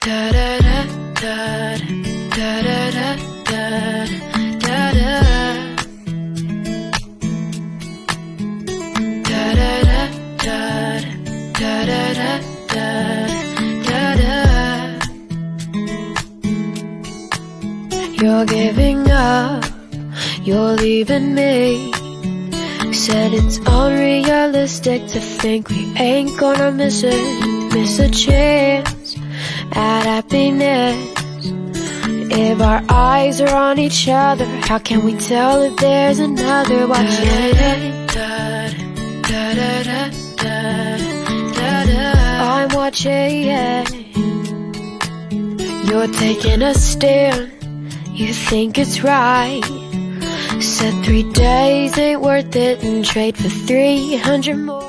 da da da da da da da da da da. Da da da da da da da da da. You're giving up, you're leaving me. Said it's unrealistic to think we ain't gonna miss a chance at happiness. If our eyes are on each other, how can we tell if there's another? Watching, I'm watching. You're taking a stand, you think it's right. Said 3 days ain't worth it and trade for 300 more.